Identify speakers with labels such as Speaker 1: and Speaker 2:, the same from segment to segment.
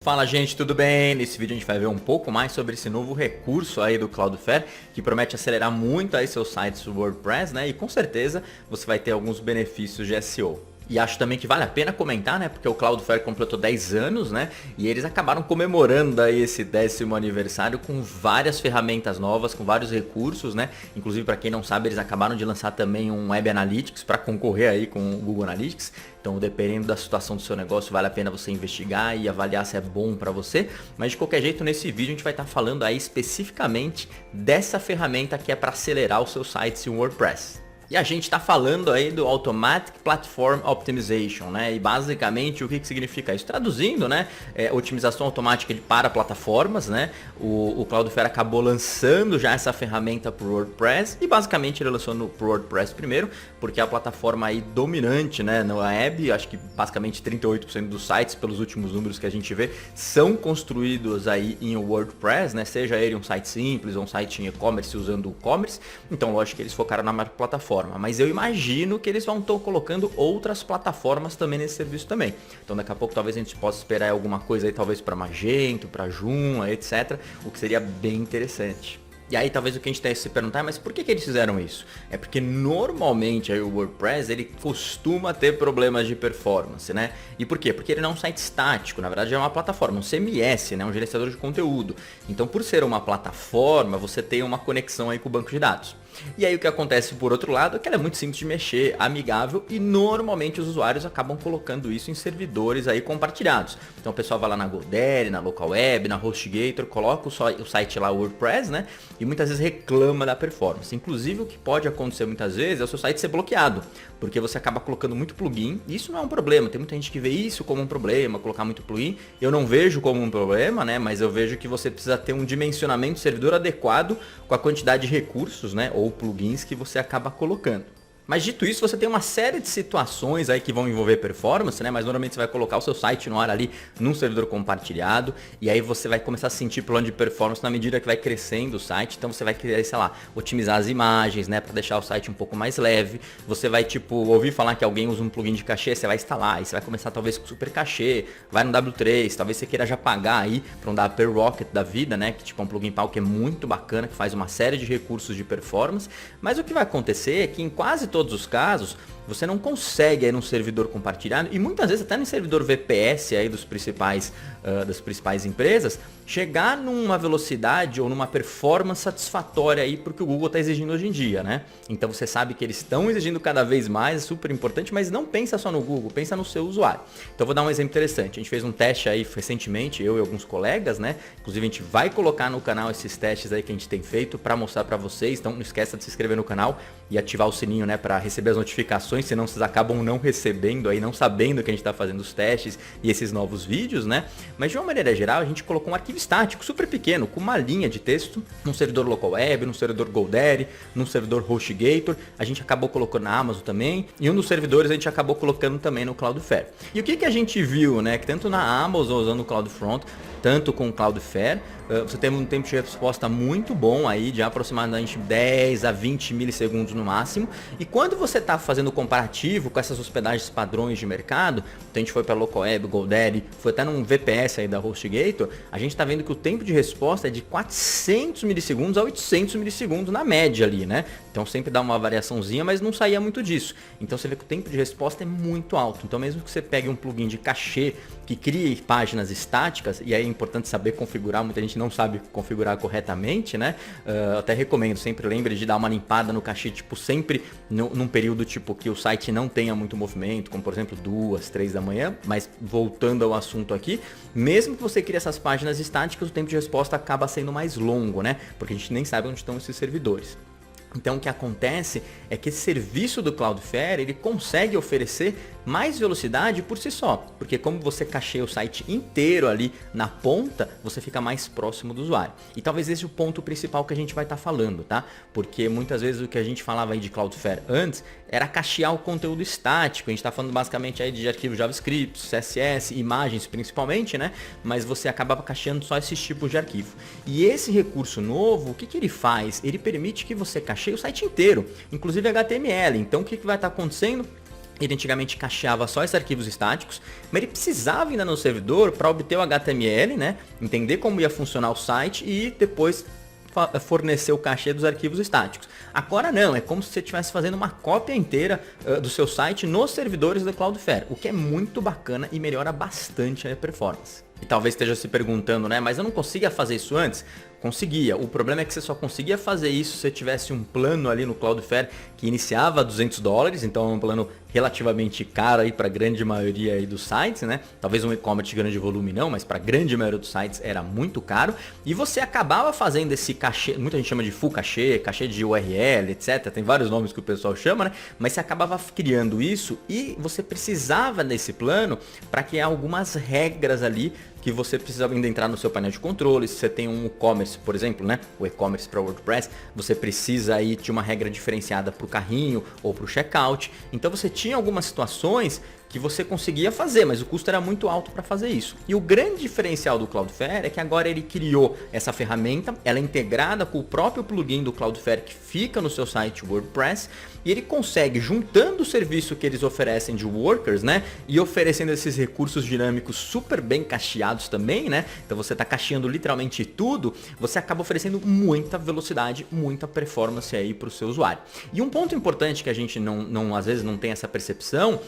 Speaker 1: Fala gente, tudo bem? Nesse vídeo a gente vai ver um pouco mais sobre esse novo recurso aí do Cloudflare que promete acelerar muito aí seus sites do WordPress, né? E com certeza você vai ter alguns benefícios de SEO. E acho também que vale a pena comentar, né? Porque o Cloudflare completou 10 anos, né? E eles acabaram comemorando aí esse 10º aniversário com várias ferramentas novas, com vários recursos, né? Inclusive, para quem não sabe, eles acabaram de lançar também um Web Analytics para concorrer aí com o Google Analytics. Então, dependendo da situação do seu negócio, vale a pena você investigar e avaliar se é bom para você. Mas de qualquer jeito, nesse vídeo a gente vai estar falando aí especificamente dessa ferramenta que é para acelerar os seus sites em WordPress. E a gente está falando aí do Automatic Platform Optimization, né? E basicamente o que significa isso? Traduzindo, né? Otimização automática para plataformas, né? O Cloudflare acabou lançando já essa ferramenta para o WordPress e basicamente ele lançou para o WordPress primeiro, porque é a plataforma aí dominante, né? Na web, acho que basicamente 38% dos sites, pelos últimos números que a gente vê, são construídos aí em WordPress, né? Seja ele um site simples ou um site em e-commerce usando o e-commerce. Então, lógico que eles focaram na marca plataforma. Mas eu imagino que eles vão estar colocando outras plataformas também nesse serviço também. Então daqui a pouco talvez a gente possa esperar alguma coisa aí, talvez para Magento, para Joomla, etc. O que seria bem interessante. E aí talvez o que a gente tenha que se perguntar, mas por que eles fizeram isso? É porque normalmente aí o WordPress ele costuma ter problemas de performance, né? E por quê? Porque ele não é um site estático, na verdade é uma plataforma, um CMS, né? Um gerenciador de conteúdo. Então por ser uma plataforma, você tem uma conexão aí com o banco de dados. E aí o que acontece por outro lado é que ela é muito simples de mexer, amigável e normalmente os usuários acabam colocando isso em servidores aí compartilhados. Então o pessoal vai lá na GoDaddy, na Local Web, na HostGator, coloca o site lá WordPress, né? E muitas vezes reclama da performance. Inclusive o que pode acontecer muitas vezes é o seu site ser bloqueado, porque você acaba colocando muito plugin e isso não é um problema. Tem muita gente que vê isso como um problema, colocar muito plugin. Eu não vejo como um problema, né? Mas eu vejo que você precisa ter um dimensionamento do servidor adequado com a quantidade de recursos, né? Ou plugins que você acaba colocando. Mas dito isso, você tem uma série de situações aí que vão envolver performance, né? Mas normalmente você vai colocar o seu site no ar ali num servidor compartilhado e aí você vai começar a sentir plano de performance na medida que vai crescendo o site. Então você vai querer, sei lá, otimizar as imagens, né? Para deixar o site um pouco mais leve. Você vai, tipo, ouvir falar que alguém usa um plugin de cachê, você vai instalar e você vai começar talvez com super cachê, vai no W3, talvez você queira já pagar aí para um Dapper Rocket da vida, né? Que tipo é um plugin pago que é muito bacana, que faz uma série de recursos de performance. Mas o que vai acontecer é que em quase todos os casos, você não consegue aí num servidor compartilhado e muitas vezes até no servidor VPS aí das principais empresas, chegar numa velocidade ou numa performance satisfatória aí porque o Google está exigindo hoje em dia, né? Então você sabe que eles estão exigindo cada vez mais, é super importante, mas não pensa só no Google, pensa no seu usuário. Então vou dar um exemplo interessante, a gente fez um teste aí recentemente, eu e alguns colegas, né? Inclusive a gente vai colocar no canal esses testes aí que a gente tem feito para mostrar para vocês, então não esqueça de se inscrever no canal e ativar o sininho, né, para receber as notificações, senão vocês acabam não recebendo aí, não sabendo que a gente está fazendo os testes e esses novos vídeos, né? Mas de uma maneira geral, a gente colocou um arquivo estático super pequeno, com uma linha de texto, num servidor local web, num servidor GoDaddy, num servidor HostGator, a gente acabou colocando na Amazon também, e um dos servidores a gente acabou colocando também no Cloudflare. E o que a gente viu, né, que tanto na Amazon usando o CloudFront, tanto com o Cloudflare, você tem um tempo de resposta muito bom aí, de aproximadamente 10 a 20 milissegundos no máximo. E quando você está fazendo o comparativo com essas hospedagens padrões de mercado, então a gente foi para Local Web, GoDaddy, foi até num VPS aí da HostGator, a gente está vendo que o tempo de resposta é de 400 milissegundos a 800 milissegundos na média ali, né? Então sempre dá uma variaçãozinha, mas não saía muito disso. Então você vê que o tempo de resposta é muito alto. Então mesmo que você pegue um plugin de cachê que crie páginas estáticas, e aí é importante saber configurar, muita gente não sabe configurar corretamente, né? Até recomendo, sempre lembre de dar uma limpada no cachê, tipo, sempre num período tipo que o site não tenha muito movimento, como por exemplo 2, 3 da manhã, mas voltando ao assunto aqui, mesmo que você crie essas páginas estáticas, o tempo de resposta acaba sendo mais longo, né? Porque a gente nem sabe onde estão esses servidores. Então o que acontece é que esse serviço do Cloudflare ele consegue oferecer mais velocidade por si só, porque como você cacheia o site inteiro ali na ponta, você fica mais próximo do usuário. E talvez esse é o ponto principal que a gente vai estar falando, tá? Porque muitas vezes o que a gente falava aí de Cloudflare antes era cachear o conteúdo estático. A gente está falando basicamente aí de arquivos JavaScript, CSS, imagens principalmente, né? Mas você acabava cacheando só esses tipos de arquivo. E esse recurso novo, o que ele faz? Ele permite que você cacheie o site inteiro, inclusive HTML. Então o que vai estar acontecendo? Ele antigamente cacheava só esses arquivos estáticos, mas ele precisava ainda no servidor para obter o HTML, né? Entender como ia funcionar o site e depois fornecer o cachê dos arquivos estáticos. Agora não, é como se você estivesse fazendo uma cópia inteira do seu site nos servidores da Cloudflare, o que é muito bacana e melhora bastante a performance. E talvez esteja se perguntando, né, mas eu não conseguia fazer isso antes? Conseguia. O problema é que você só conseguia fazer isso se você tivesse um plano ali no Cloudflare que iniciava a $200, então é um plano relativamente caro aí para a grande maioria aí dos sites, né? Talvez um e-commerce de grande volume não, mas para a grande maioria dos sites era muito caro. E você acabava fazendo esse cachê, muita gente chama de full cachê, cachê de URL, etc. Tem vários nomes que o pessoal chama, né? Mas você acabava criando isso e você precisava desse plano para criar algumas regras ali que você precisa ainda entrar no seu painel de controle. Se você tem um e-commerce, por exemplo, né, o e-commerce para WordPress, você precisa aí de uma regra diferenciada para o carrinho ou para o checkout. Então você tinha algumas situações que você conseguia fazer, mas o custo era muito alto para fazer isso. E o grande diferencial do Cloudflare é que agora ele criou essa ferramenta, ela é integrada com o próprio plugin do Cloudflare que fica no seu site WordPress, e ele consegue, juntando o serviço que eles oferecem de workers, né, e oferecendo esses recursos dinâmicos super bem cacheados também, né, então você está cacheando literalmente tudo, você acaba oferecendo muita velocidade, muita performance aí para o seu usuário. E um ponto importante que a gente às vezes não tem essa percepção,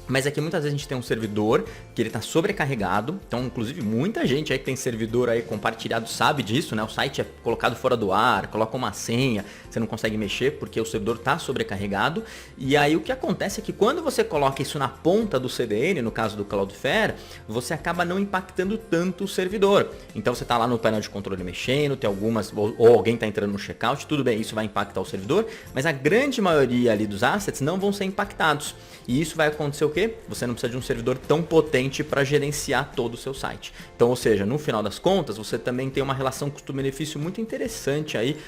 Speaker 1: mas é que muitas vezes a gente tem um servidor que ele está sobrecarregado, então inclusive muita gente aí que tem servidor aí compartilhado sabe disso, né? O site é colocado fora do ar, coloca uma senha, você não consegue mexer porque o servidor está sobrecarregado. E aí o que acontece é que quando você coloca isso na ponta do CDN, no caso do Cloudflare, você acaba não impactando tanto o servidor. Então você está lá no painel de controle mexendo, tem algumas, ou alguém está entrando no checkout, tudo bem, isso vai impactar o servidor, mas a grande maioria ali dos assets não vão ser impactados. E isso vai acontecer o quê? Você não precisa de um servidor tão potente para gerenciar todo o seu site. Então, ou seja, no final das contas, você também tem uma relação custo-benefício muito interessante aí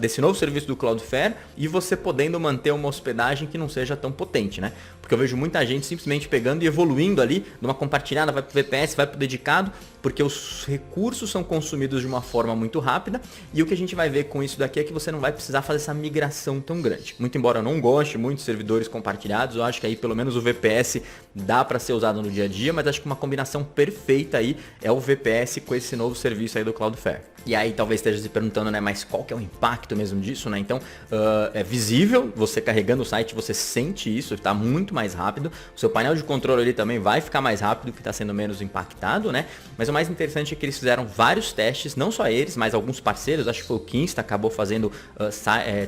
Speaker 1: desse novo serviço do Cloudflare e você podendo manter uma hospedagem que não seja tão potente, né? Porque eu vejo muita gente simplesmente pegando e evoluindo ali, de uma compartilhada, vai para o VPS, vai para o dedicado, porque os recursos são consumidos de uma forma muito rápida e o que a gente vai ver com isso daqui é que você não vai precisar fazer essa migração tão grande. Muito embora eu não goste muito de servidores compartilhados, eu acho que aí pelo menos o VPS dá para ser usado no dia a dia, mas acho que uma combinação perfeita aí é o VPS com esse novo serviço aí do Cloudflare. E aí talvez esteja se perguntando, né, mas qual que é o impacto mesmo disso, né? Então, é visível, você carregando o site, você sente isso, está muito mais rápido. O seu painel de controle ali também vai ficar mais rápido, que está sendo menos impactado, né? Mas o mais interessante é que eles fizeram vários testes, não só eles, mas alguns parceiros, acho que foi o Kinsta, acabou fazendo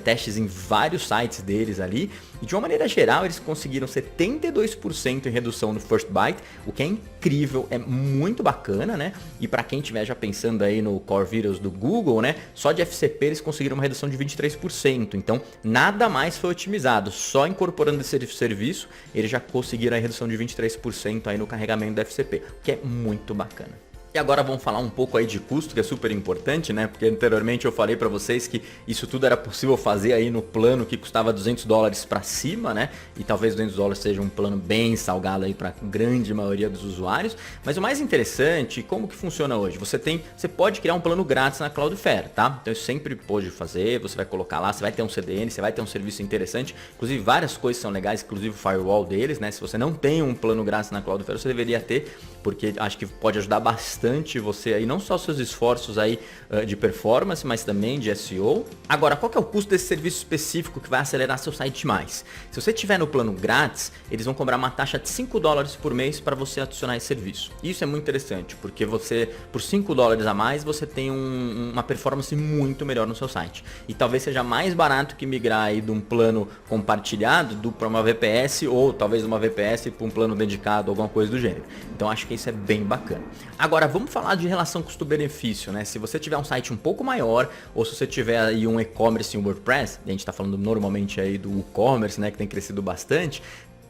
Speaker 1: testes em vários sites deles ali. E de uma maneira geral, eles conseguiram 72% em redução no First Byte, o que é incrível, é muito bacana, né? E para quem estiver já pensando aí no Core Videos do Google, né? Só de FCP eles conseguiram uma redução de 23%. Então, nada mais foi otimizado. Só incorporando esse serviço, eles já conseguiram a redução de 23% aí no carregamento da FCP, o que é muito bacana. E agora vamos falar um pouco aí de custo, que é super importante, né? Porque anteriormente eu falei para vocês que isso tudo era possível fazer aí no plano que custava $200 para cima, né? E talvez $200 seja um plano bem salgado aí para a grande maioria dos usuários. Mas o mais interessante, como que funciona hoje? Você pode criar um plano grátis na Cloudflare, tá? Então isso sempre pode fazer, você vai colocar lá, você vai ter um CDN, você vai ter um serviço interessante. Inclusive várias coisas são legais, inclusive o firewall deles, né? Se você não tem um plano grátis na Cloudflare, você deveria ter, porque acho que pode ajudar bastante você aí, não só os seus esforços aí de performance, mas também de SEO. Agora, qual que é o custo desse serviço específico que vai acelerar seu site mais? Se você tiver no plano grátis, eles vão cobrar uma taxa de $5 por mês para você adicionar esse serviço. Isso é muito interessante, porque você, por $5 a mais, você tem uma performance muito melhor no seu site. E talvez seja mais barato que migrar aí de um plano compartilhado para uma VPS, ou talvez uma VPS para um plano dedicado, alguma coisa do gênero. Então, acho que isso é bem bacana. Agora, vamos falar de relação custo-benefício, né? Se você tiver um site um pouco maior, ou se você tiver aí um e-commerce em WordPress, a gente está falando normalmente aí do e-commerce, né, que tem crescido bastante,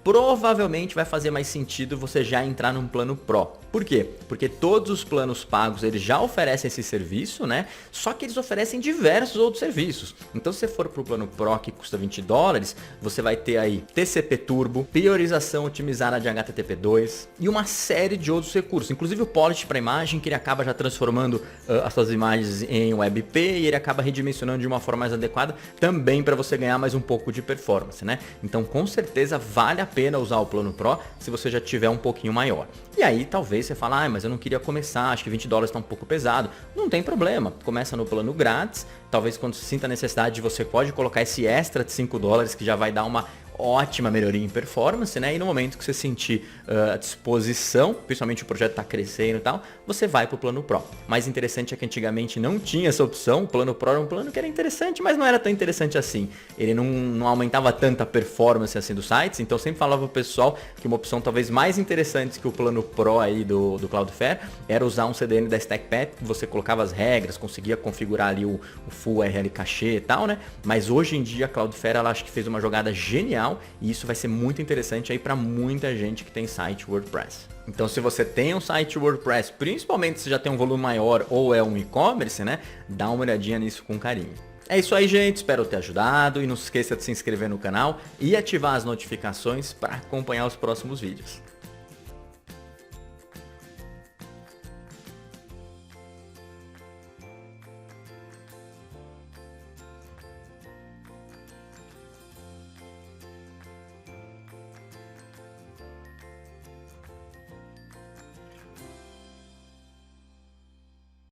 Speaker 1: provavelmente vai fazer mais sentido você já entrar num plano Pro. Por quê? Porque todos os planos pagos eles já oferecem esse serviço, né? Só que eles oferecem diversos outros serviços. Então se você for para o plano Pro que custa $20, você vai ter aí TCP Turbo, priorização otimizada de HTTP2 e uma série de outros recursos. Inclusive o Polish para imagem, que ele acaba já transformando as suas imagens em WebP e ele acaba redimensionando de uma forma mais adequada também para você ganhar mais um pouco de performance, né? Então com certeza vale a pena usar o plano Pro se você já tiver um pouquinho maior. E aí talvez você fale, mas eu não queria começar, acho que $20 está um pouco pesado. Não tem problema, começa no plano grátis, talvez quando você sinta a necessidade você pode colocar esse extra de $5 que já vai dar uma ótima melhoria em performance, né? E no momento que você sentir a disposição, principalmente o projeto está crescendo e tal, você vai para o plano Pro. Mais interessante é que antigamente não tinha essa opção, o plano Pro era um plano que era interessante, mas não era tão interessante assim. Ele não aumentava tanta performance assim dos sites, então eu sempre falava pro pessoal que uma opção talvez mais interessante que o plano Pro aí do Cloudflare era usar um CDN da StackPath, que você colocava as regras, conseguia configurar ali o full URL cachê e tal, né? Mas hoje em dia a Cloudflare, ela acho que fez uma jogada genial e isso vai ser muito interessante aí para muita gente que tem site WordPress. Então se você tem um site WordPress, principalmente se já tem um volume maior ou é um e-commerce, né? Dá uma olhadinha nisso com carinho. É isso aí, gente. Espero ter ajudado e não se esqueça de se inscrever no canal e ativar as notificações para acompanhar os próximos vídeos.